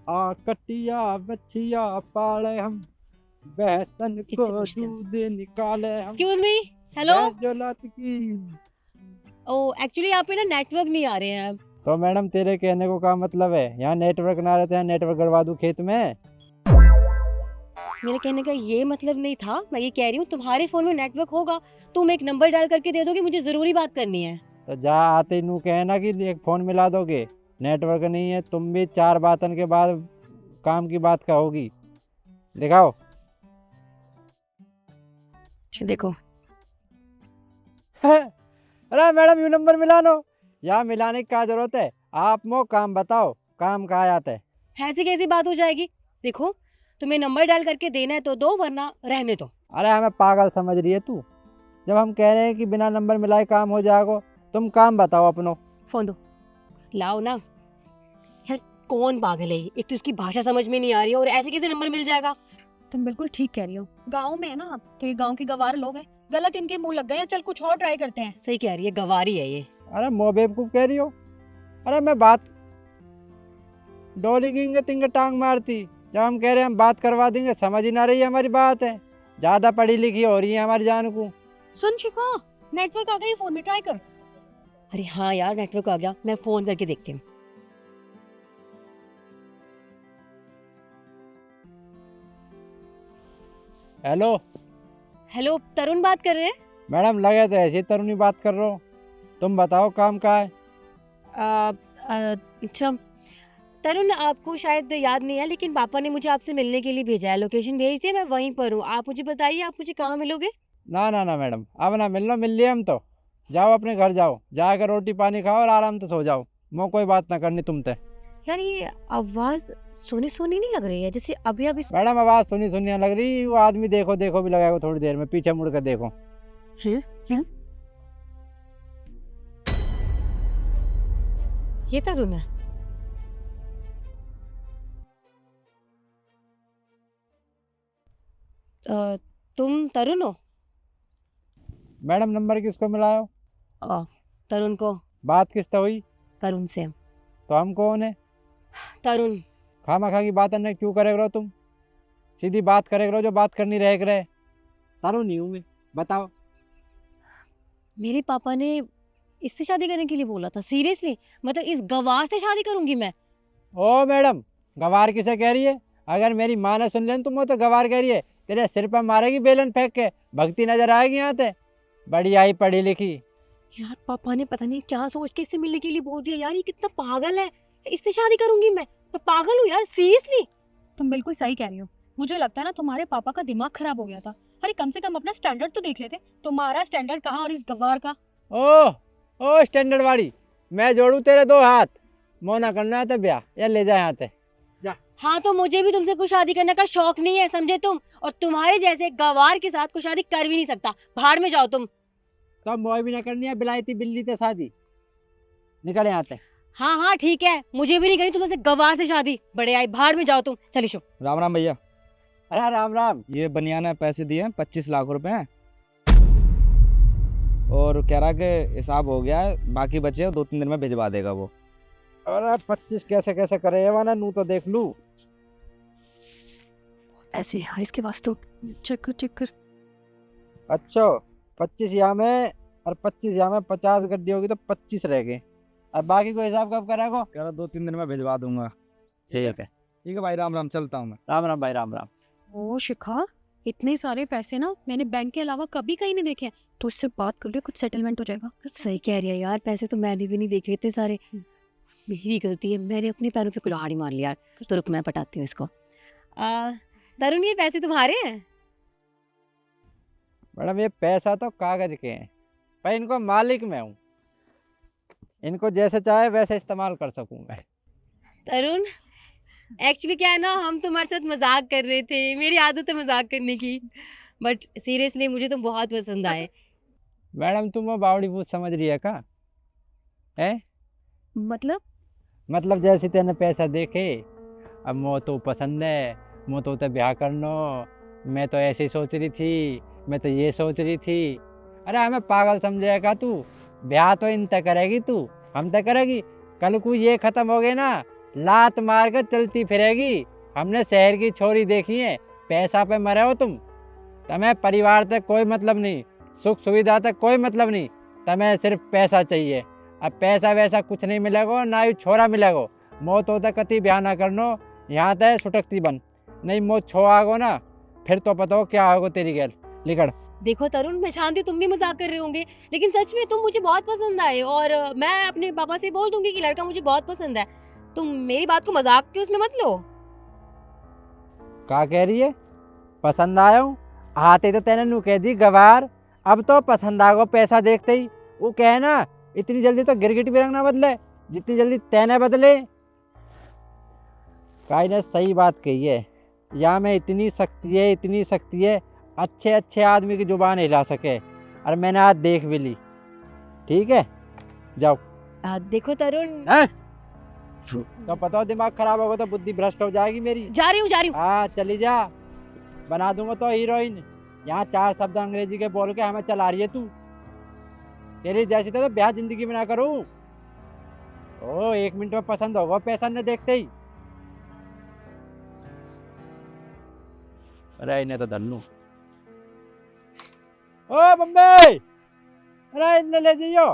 आ कटिया बछिया पाले हम, बहसन किससे को पूछते हो? दूध निकाले हम, एक्सक्यूज मी, हेलो। जोलात की। ओ एक्चुअली यहाँ पे ना नेटवर्क नहीं आ रहे हैं। तो मैडम तेरे कहने को क्या मतलब है? यहाँ नेटवर्क ना रहते, यहाँ नेटवर्क गड़वा दूं खेत में? मेरे कहने का ये मतलब नहीं था। मैं ये कह रही हूँ तुम्हारे फोन में नेटवर्क होगा, तुम एक नंबर डायल करके दे दोगे, मुझे जरूरी बात करनी है। तो जा आते नू कहना कि एक फोन मिला दोगे। नेटवर्क नहीं है, तुम भी चार बातन के बाद काम की बात कहोगी। दिखाओ। देखो, अरे मैडम, यू नंबर मिलानो। यहाँ मिलाने की क्या जरूरत है? आप मो काम बताओ, काम कहाँ जाता है? ऐसी कैसी बात हो जाएगी? देखो, तुम्हें नंबर डायल करके देना है तो दो, वरना रहने दो। अरे हमें पागल समझ रही है तू? जब हम कह रहे हैं कि बिना नंबर मिलाए काम हो जाएगा, तुम काम बताओ अपनो। फोन दो, लाओ ना। यार कौन पागल है? एक तो इसकी भाषा समझ में नहीं आ रही है, और ऐसे कैसे नंबर मिल जाएगा? तुम बिल्कुल ठीक कह रही हो। गांव में है ना आप, तो ये गांव के गवार लोग हैं, गलत इनके मुंह लग गए हैं। चल कुछ और ट्राई करते हैं। सही कह रही है, गवारी है ये। अरे मो बेवकूफ कह रही हो? अरे मैं बात डोली गिंगे तिंगे टांग मारती। जब हम कह रहे हैं हम बात करवा देंगे, समझ ही ना रही है हमारी बात है। ज्यादा पढ़ी लिखी हो रही है हमारी जान को। सुन शिखा, नेटवर्क आ गई फोन में, ट्राई कर। अरे हाँ यार, नेटवर्क आ गया, मैं फोन करके देखती हूँ। हेलो हेलो, तरुण बात कर रहे हैं? मैडम, लगे तो ऐसी तरुणी बात कर रहा हूँ। तुम बताओ काम का है? अच्छा तरुण, आपको शायद याद नहीं है, लेकिन पापा ने मुझे आपसे मिलने के लिए भेजा है। लोकेशन भेज दी, मैं वहीं पर हूँ। आप मुझे बताइए, आप मुझे कहाँ मिलोगे? ना ना ना मैडम, अब ना मिलना, मिल लिए हम तो। जाओ अपने घर जाओ, जाकर रोटी पानी खाओ और आराम से सो जाओ। मो कोई बात ना करनी तुमसे। यार ये आवाज सोनी सोनी नहीं लग रही है? जैसे अभी अभी। मैडम आवाज सुनी सुनिया लग रही। वो आदमी देखो देखो भी लगाएगा थोड़ी देर में, पीछे मुड़ कर देखो। हैं? क्या? ये तरुण है? तुम तरुण हो? मैडम नंबर किसको मिलायो? तरुण को। बात किससे हुई? तरुण से। तो हम कौन है? तरुण। खामा खा की बात ने क्यों करे करो तुम? सीधी बात करे करो, जो बात करनी रह करे। तारू नहीं हूँ मैं, बताओ। मेरे पापा ने इससे शादी करने के लिए बोला था। सीरियसली? मतलब इस गवार से शादी करूंगी मैं? ओ मैडम, गवार किसे कह रही है? अगर मेरी माँ ने सुन लेन तुम वो तो गवार कह रही है। तेरे सिर पर मारेगी बेलन फेंक के, भक्ति नजर आएगी यहाँ पे। बड़ी आई पढ़ी लिखी। यार पापा ने पता नहीं क्या सोच के इससे मिलने के लिए बोल दिया। यार ये कितना पागल है। इससे शादी करूंगी मैं पागल हूँ यार, सीरियसली। तुम बिल्कुल सही कह रही हो। मुझे लगता है ना तुम्हारे पापा का दिमाग खराब हो गया था। अरे कम से कम अपना स्टैंडर्ड तो देख लेते। तुम्हारा स्टैंडर्ड कहाँ और इस गवार का। ओ ओ स्टैंडर्ड वाली, मैं जोड़ू तेरे दो हाथ। मोना करना है तो ब्याह, या ले जा यहाँ से। हाँ तो मुझे भी तुमसे कुछ शादी करने का शौक नहीं है, समझे तुम? और तुम्हारे जैसे गवार के साथ कुछ शादी कर भी नहीं सकता। भाड़ में जाओ तुम। तो मोह भी ना करनी है बिलायती बिल्ली से शादी। निकल यहाँ से। हाँ हाँ ठीक है, मुझे भी नहीं करनी तुमसे गवार से शादी। बड़े आई, भाड़ में जाओ तुम। चलिशो। राम राम भैया। अरे राम राम। ये बनिया ने पैसे दिए हैं 25 लाख रुपए हैं, और कह रहा कि हिसाब हो गया है, बाकी बचे हैं 2-3 दिन में भिजवा देगा वो। अरे 25 कैसे कैसे करे ये वाला, नू तो देख लू। ऐसे यार इसके पास तो चेक कर। अच्छा 25 यहाँ में और 25 यहाँ में, 50 गड्डी होगी तो 25 रह गए। अब बाकी को हिसाब कब करेगा? कह रहा 2-3 दिन में भिजवा दूंगा। ठीक है। ठीक है भाई, राम राम, चलता हूँ मैं। राम राम भाई, राम राम। ओ शिखा, इतने सारे पैसे ना मैंने बैंक के अलावा कभी कहीं नहीं देखे हैं। तो इससे बात कर ले, कुछ सेटलमेंट हो जाएगा। सही कह रही है यार, पैसे तो मैंने भी नहीं देखे इतने सारे। मेरी गलती है, मैंने अपने पैरों पे कुल्हाड़ी मार लिया। तो रुक, मैं पटाती हूँ इसको। तरुण, ये पैसे तुम्हारे हैं? मैडम ये पैसा तो कागज के हैं, पर इनको मालिक मैं हूँ। इनको जैसे चाहे वैसे इस्तेमाल कर सकूँ मैं। तरुण, एक्चुअली क्या है ना, हम तुम्हारे साथ मजाक कर रहे थे। मेरी आदत है मजाक करने की, बट सीरियसली मुझे तुम बहुत पसंद आए। मैडम तुम वो बावड़ी भूत समझ रही है का? है मतलब जैसे तेने पैसा देखे, अब मो तो पसंद है, मो तो ब्याह करनो। मैं तो ऐसे ही सोच रही थी, मैं तो ये सोच रही थी। अरे हमें पागल समझेगा तू? ब्याह तो इन तक करेगी तू, हम तक करेगी। कल को ये खत्म हो गए ना, लात मार कर चलती फिरेगी। हमने शहर की छोरी देखी है, पैसा पे मरे हो तुम। तुम्हें परिवार तक कोई मतलब नहीं, सुख सुविधा तक कोई मतलब नहीं, तुम्हें सिर्फ पैसा चाहिए। अब पैसा वैसा कुछ नहीं मिलेगा, ना ही छोरा मिलेगा। मौत होता कति ब्याह ना करनो, यहाँ तक सुटकती बन, नहीं मौत छो आगो ना, फिर तो पता हो क्या होगा तेरी गैल। लिखड़। देखो तरुण, मैं जानती हूँ तुम भी मजाक कर रहे होंगे, लेकिन सच में तुम मुझे बहुत पसंद आए और मैं अपने पापा से बोल दूंगी कि लड़का मुझे बहुत पसंद है। तुम मेरी बात को मजाक के उसमें मत लो। क्या कह रही है? पसंद आया हूँ? आते तो तेने नू कह दी गवार, अब तो पसंद आ गो पैसा देखते ही। वो कहे ना, इतनी जल्दी तो गिरगिट भी रंग ना बदले जितनी जल्दी तेने बदले। काई ने सही बात कही है, या में इतनी शक्ति है, अच्छे अच्छे आदमी की जुबान हिला सके, और मैंने आज देख भी ली। ठीक है, जाओ। देखो तरुण, हैं? तो पता हो दिमाग खराब होगा तो बुद्धि भ्रष्ट हो जाएगी मेरी। जा रही हूँ। हाँ चली जा, बना दूंगा तो हीरोइन। यहाँ 4 शब्द अंग्रेजी के बोल के हमें चला रही है तू। तेरी जैसी तो ब्याह जिंदगी में ना करूँ। ओ 1 मिनट में पसंद होगा पैसा न देखते ही। अरे इन्हें तो धन्नू। ओ बम्बे, अरे इन्हें ले जाइयो।